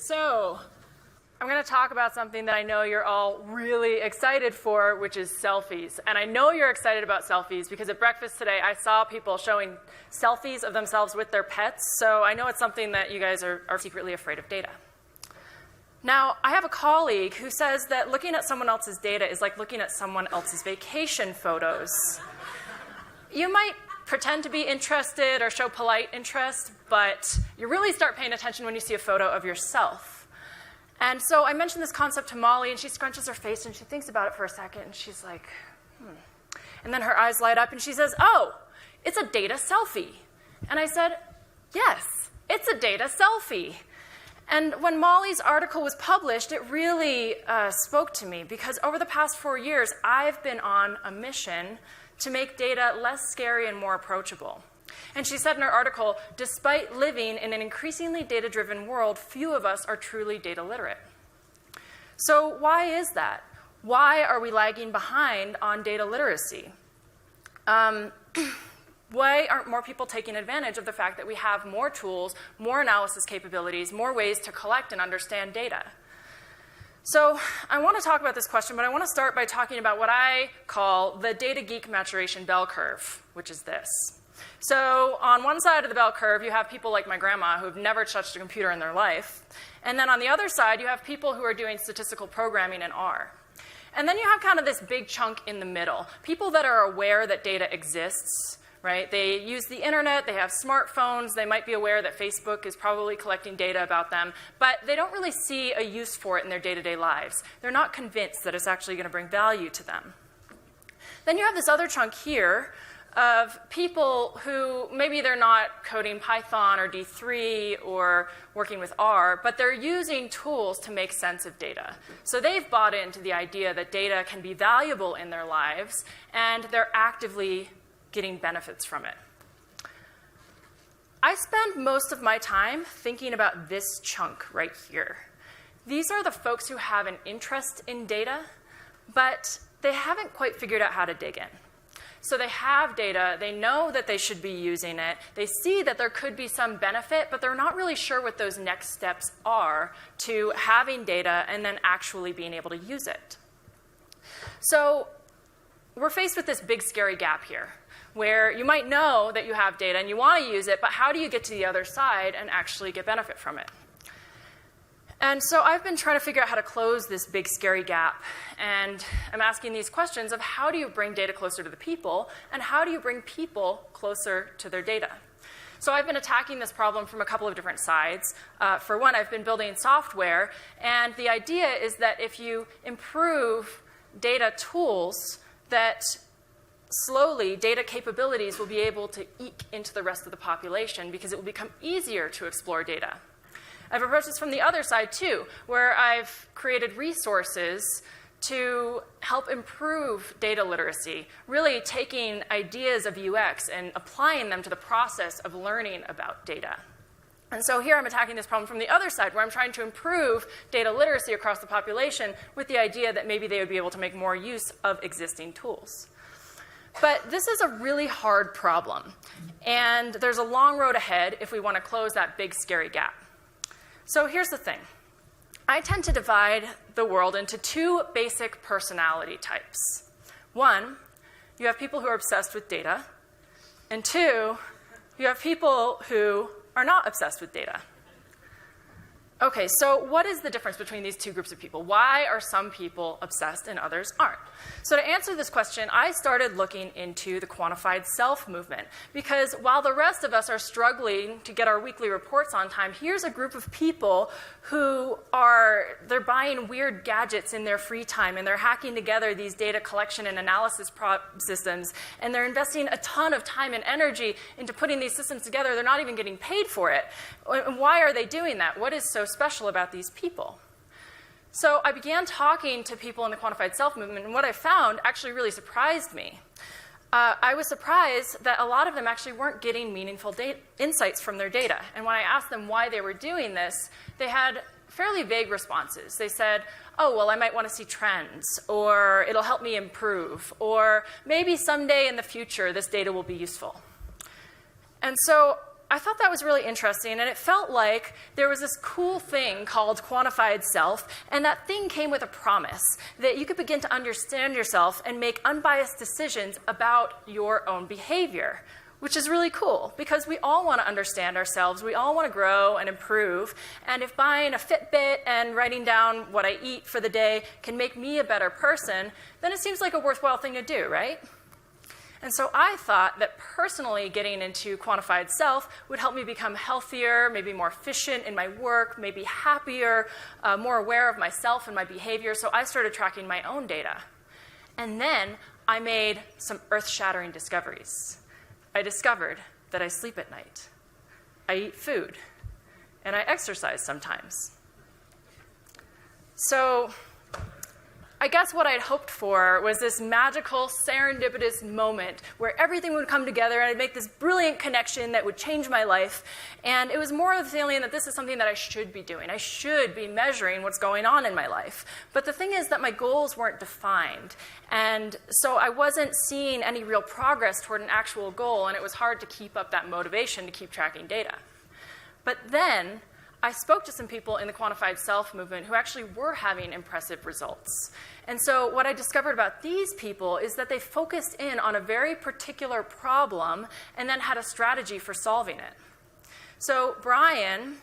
So, I'm going to talk about something that I know you're all really excited for, which is selfies. And I know you're excited about selfies because at breakfast today I saw people showing selfies of themselves with their pets. So I know it's something that you guys are secretly afraid of data. Now, I have a colleague who says that looking at someone else's data is like looking at someone else's vacation photos. You might pretend to be interested or show polite interest, but you really start paying attention when you see a photo of yourself. And so I mentioned this concept to Molly, and she scrunches her face, and she thinks about it for a second, and she's like, And then her eyes light up, and she says, oh, it's a data selfie. And I said, yes, it's a data selfie. And when Molly's article was published, it really spoke to me, because over the past 4 years, I've been on a mission to make data less scary and more approachable. And she said in her article, despite living in an increasingly data-driven world, few of us are truly data literate. So why is that? Why are we lagging behind on data literacy? Why aren't more people taking advantage of the fact that we have more tools, more analysis capabilities, more ways to collect and understand data? So I want to talk about this question, but I want to start by talking about what I call the data geek maturation bell curve, which is this. So on one side of the bell curve, you have people like my grandma who have never touched a computer in their life. And then on the other side, you have people who are doing statistical programming in R. And then you have kind of this big chunk in the middle, people that are aware that data exists, right? They use the internet, they have smartphones, they might be aware that Facebook is probably collecting data about them, but they don't really see a use for it in their day-to-day lives. They're not convinced that it's actually going to bring value to them. Then you have this other chunk here of people who maybe they're not coding Python or D3 or working with R, but they're using tools to make sense of data. So they've bought into the idea that data can be valuable in their lives, and they're actively getting benefits from it. I spend most of my time thinking about this chunk right here. These are the folks who have an interest in data, but they haven't quite figured out how to dig in. So they have data, they know that they should be using it, they see that there could be some benefit, but they're not really sure what those next steps are to having data and then actually being able to use it. So we're faced with this big scary gap here, where you might know that you have data and you want to use it, but how do you get to the other side and actually get benefit from it? And so I've been trying to figure out how to close this big scary gap, and I'm asking these questions of how do you bring data closer to the people, and how do you bring people closer to their data? So I've been attacking this problem from a couple of different sides. For one, I've been building software, and the idea is that if you improve data tools, that slowly data capabilities will be able to eke into the rest of the population because it will become easier to explore data. I've approached this from the other side too, where I've created resources to help improve data literacy, really taking ideas of UX and applying them to the process of learning about data. And so here I'm attacking this problem from the other side, where I'm trying to improve data literacy across the population with the idea that maybe they would be able to make more use of existing tools. But this is a really hard problem, and there's a long road ahead if we want to close that big scary gap. So here's the thing. I tend to divide the world into two basic personality types. One, you have people who are obsessed with data, and two, you have people who are not obsessed with data. Okay, so what is the difference between these two groups of people? Why are some people obsessed and others aren't? So to answer this question, I started looking into the quantified self movement, because while the rest of us are struggling to get our weekly reports on time, here's a group of people who they're buying weird gadgets in their free time, and they're hacking together these data collection and analysis systems, and they're investing a ton of time and energy into putting these systems together. They're not even getting paid for it. And why are they doing that? What is so special about these people? So I began talking to people in the quantified self movement, and what I found actually really surprised me. I was surprised that a lot of them actually weren't getting meaningful insights from their data. And when I asked them why they were doing this, they had fairly vague responses. They said, oh, well, I might want to see trends, or it'll help me improve, or maybe someday in the future this data will be useful. And so I thought that was really interesting, and it felt like there was this cool thing called quantified self, and that thing came with a promise that you could begin to understand yourself and make unbiased decisions about your own behavior, which is really cool because we all want to understand ourselves, we all want to grow and improve, and if buying a Fitbit and writing down what I eat for the day can make me a better person, then it seems like a worthwhile thing to do, right? And so I thought that personally getting into quantified self would help me become healthier, maybe more efficient in my work, maybe happier, more aware of myself and my behavior. So I started tracking my own data. And then I made some earth-shattering discoveries. I discovered that I sleep at night, I eat food, and I exercise sometimes. So I guess what I'd hoped for was this magical, serendipitous moment where everything would come together and I'd make this brilliant connection that would change my life. And it was more of the feeling that this is something that I should be doing. I should be measuring what's going on in my life. But the thing is that my goals weren't defined. And so I wasn't seeing any real progress toward an actual goal, and it was hard to keep up that motivation to keep tracking data. But then I spoke to some people in the quantified self movement who actually were having impressive results. And so what I discovered about these people is that they focused in on a very particular problem and then had a strategy for solving it. So Brian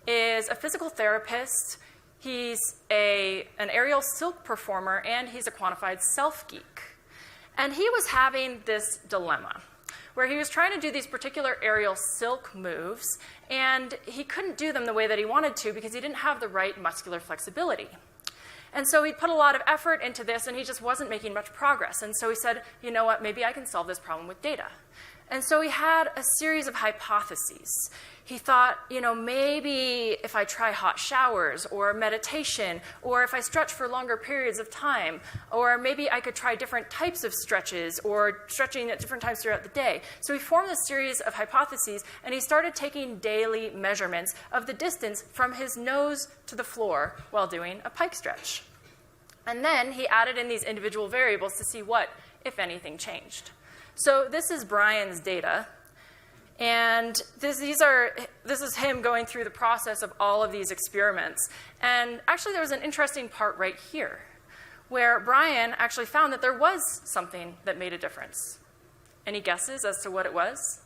is a physical therapist, he's an aerial silk performer, and he's a quantified self geek. And he was having this dilemma where he was trying to do these particular aerial silk moves, and he couldn't do them the way that he wanted to because he didn't have the right muscular flexibility. And so he put a lot of effort into this, and he just wasn't making much progress. And so he said, you know what, maybe I can solve this problem with data. And so he had a series of hypotheses. He thought, maybe if I try hot showers or meditation, or if I stretch for longer periods of time, or maybe I could try different types of stretches or stretching at different times throughout the day. So he formed a series of hypotheses, and he started taking daily measurements of the distance from his nose to the floor while doing a pike stretch. And then he added in these individual variables to see what, if anything, changed. So this is Brian's data. And this is him going through the process of all of these experiments. And actually, there was an interesting part right here, where Brian actually found that there was something that made a difference. Any guesses as to what it was?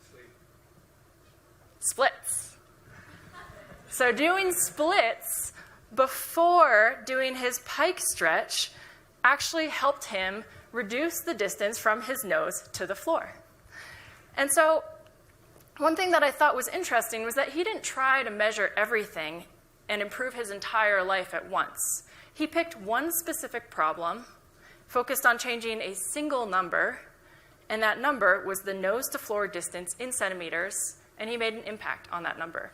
Sleep. Splits. So doing splits before doing his pike stretch actually helped him reduce the distance from his nose to the floor. And so one thing that I thought was interesting was that he didn't try to measure everything and improve his entire life at once. He picked one specific problem, focused on changing a single number, and that number was the nose-to-floor distance in centimeters, and he made an impact on that number.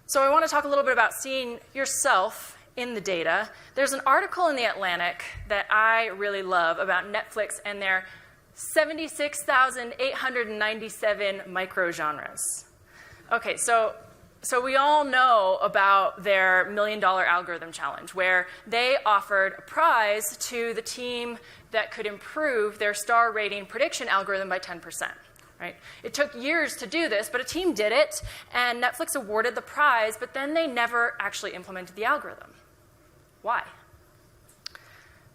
So I want to talk a little bit about seeing yourself in the data. There's an article in The Atlantic that I really love about Netflix and their 76,897 microgenres. Okay, so we all know about their $1 million algorithm challenge, where they offered a prize to the team that could improve their star rating prediction algorithm by 10%. Right? It took years to do this, but a team did it, and Netflix awarded the prize, but then they never actually implemented the algorithm. Why?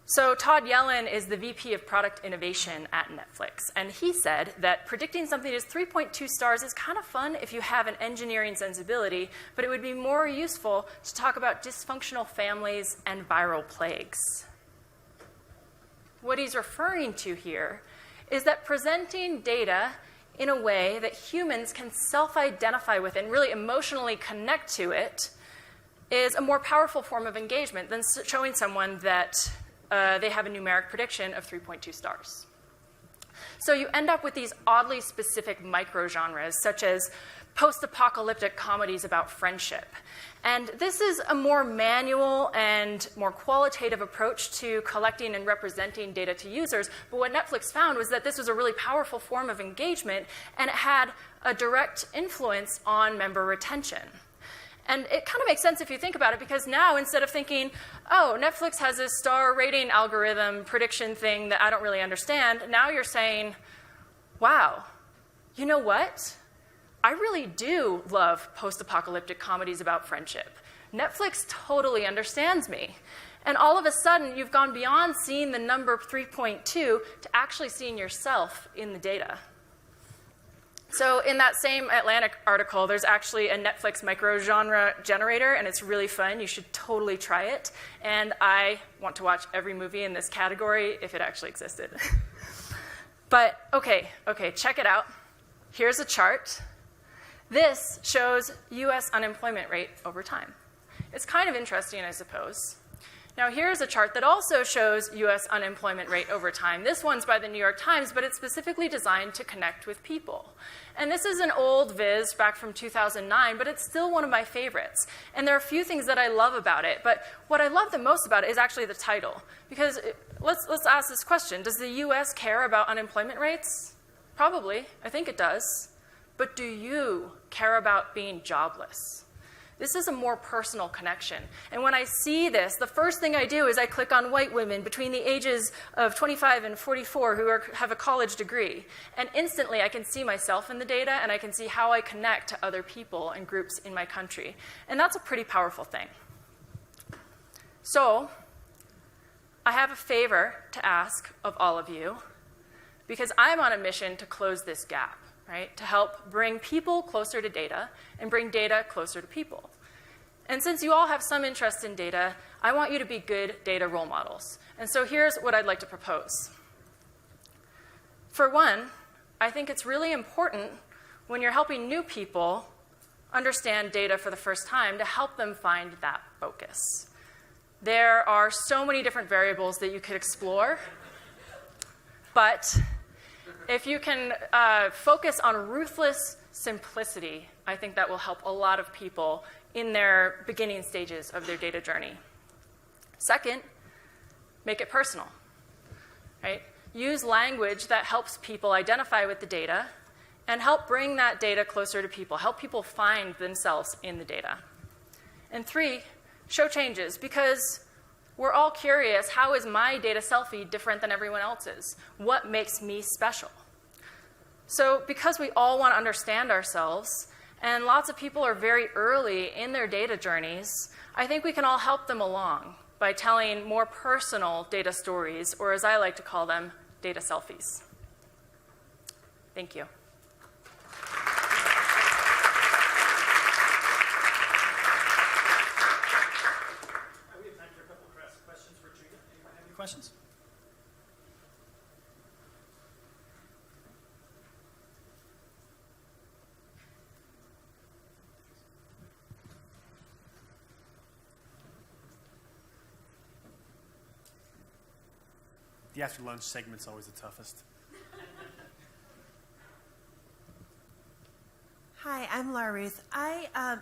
So Todd Yellen is the VP of Product Innovation at Netflix, and he said that predicting something is 3.2 stars is kind of fun if you have an engineering sensibility, but it would be more useful to talk about dysfunctional families and viral plagues. What he's referring to here is that presenting data in a way that humans can self-identify with and really emotionally connect to it is a more powerful form of engagement than showing someone that they have a numeric prediction of 3.2 stars. So you end up with these oddly specific microgenres, such as post-apocalyptic comedies about friendship. And this is a more manual and more qualitative approach to collecting and representing data to users. But what Netflix found was that this was a really powerful form of engagement, and it had a direct influence on member retention. And it kind of makes sense if you think about it, because now instead of thinking, oh, Netflix has this star rating algorithm prediction thing that I don't really understand, now you're saying, wow, you know what? I really do love post-apocalyptic comedies about friendship. Netflix totally understands me. And all of a sudden, you've gone beyond seeing the number 3.2 to actually seeing yourself in the data. So in that same Atlantic article, there's actually a Netflix microgenre generator, and it's really fun. You should totally try it. And I want to watch every movie in this category if it actually existed. But okay, check it out. Here's a chart. This shows US unemployment rate over time. It's kind of interesting, I suppose. Now, here's a chart that also shows US unemployment rate over time. This one's by the New York Times, but it's specifically designed to connect with people. And this is an old viz back from 2009, but it's still one of my favorites. And there are a few things that I love about it, but what I love the most about it is actually the title. Because let's ask this question. Does the US care about unemployment rates? Probably. I think it does. But do you care about being jobless? This is a more personal connection. And when I see this, the first thing I do is I click on white women between the ages of 25 and 44 who have a college degree. And instantly I can see myself in the data, and I can see how I connect to other people and groups in my country. And that's a pretty powerful thing. So I have a favor to ask of all of you, because I'm on a mission to close this gap. Right, to help bring people closer to data and bring data closer to people. And since you all have some interest in data, I want you to be good data role models. And so here's what I'd like to propose. For one, I think it's really important when you're helping new people understand data for the first time to help them find that focus. There are so many different variables that you could explore, but if you can focus on ruthless simplicity, I think that will help a lot of people in their beginning stages of their data journey. Second, make it personal. Right? Use language that helps people identify with the data and help bring that data closer to people, help people find themselves in the data. And three, show changes, because we're all curious, how is my data selfie different than everyone else's? What makes me special? So because we all want to understand ourselves, and lots of people are very early in their data journeys, I think we can all help them along by telling more personal data stories, or as I like to call them, data selfies. Thank you. Questions? The after lunch segment's always the toughest. Hi, I'm Laura Ruth.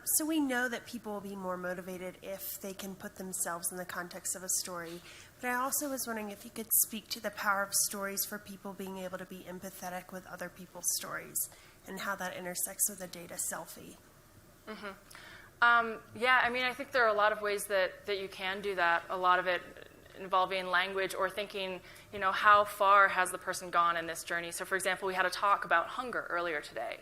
So we know that people will be more motivated if they can put themselves in the context of a story. But I also was wondering if you could speak to the power of stories for people being able to be empathetic with other people's stories and how that intersects with a data selfie. Mm-hmm. Yeah, I mean, I think there are a lot of ways that you can do that, a lot of it involving language or thinking, how far has the person gone in this journey? So, for example, we had a talk about hunger earlier today.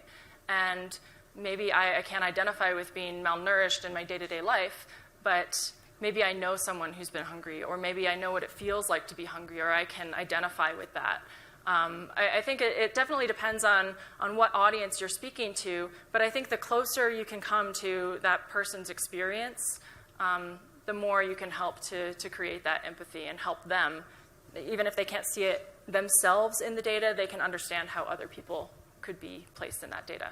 And maybe I can't identify with being malnourished in my day-to-day life, but maybe I know someone who's been hungry, or maybe I know what it feels like to be hungry, or I can identify with that. I think it definitely depends on what audience you're speaking to, but I think the closer you can come to that person's experience, the more you can help to create that empathy and help them. Even if they can't see it themselves in the data, they can understand how other people could be placed in that data.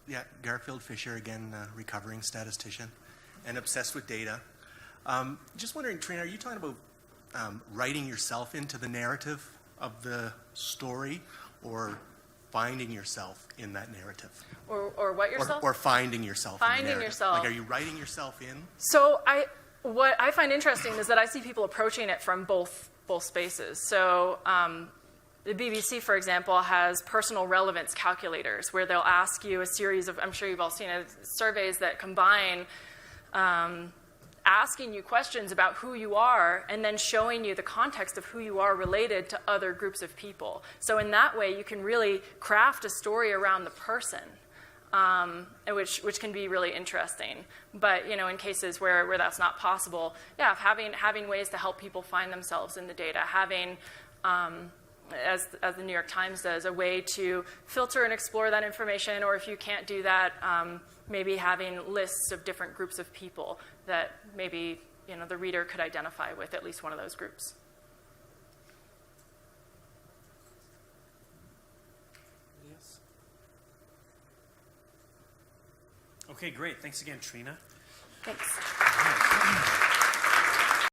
Yeah, Garfield Fisher, again, recovering statistician and obsessed with data. Just wondering, Trina, are you talking about writing yourself into the narrative of the story, or finding yourself in that narrative? Or what yourself? Or finding yourself in the narrative. Yourself. Like, are you writing yourself in? So what I find interesting is that I see people approaching it from both spaces. So the BBC, for example, has personal relevance calculators where they'll ask you a series of, I'm sure you've all seen it, surveys that combine asking you questions about who you are and then showing you the context of who you are related to other groups of people. So in that way, you can really craft a story around the person, which can be really interesting. But in cases where that's not possible, yeah, having ways to help people find themselves in the data, having as the New York Times does, a way to filter and explore that information, or if you can't do that, maybe having lists of different groups of people that maybe the reader could identify with at least one of those groups. Yes. Okay, great. Thanks again, Trina. Thanks.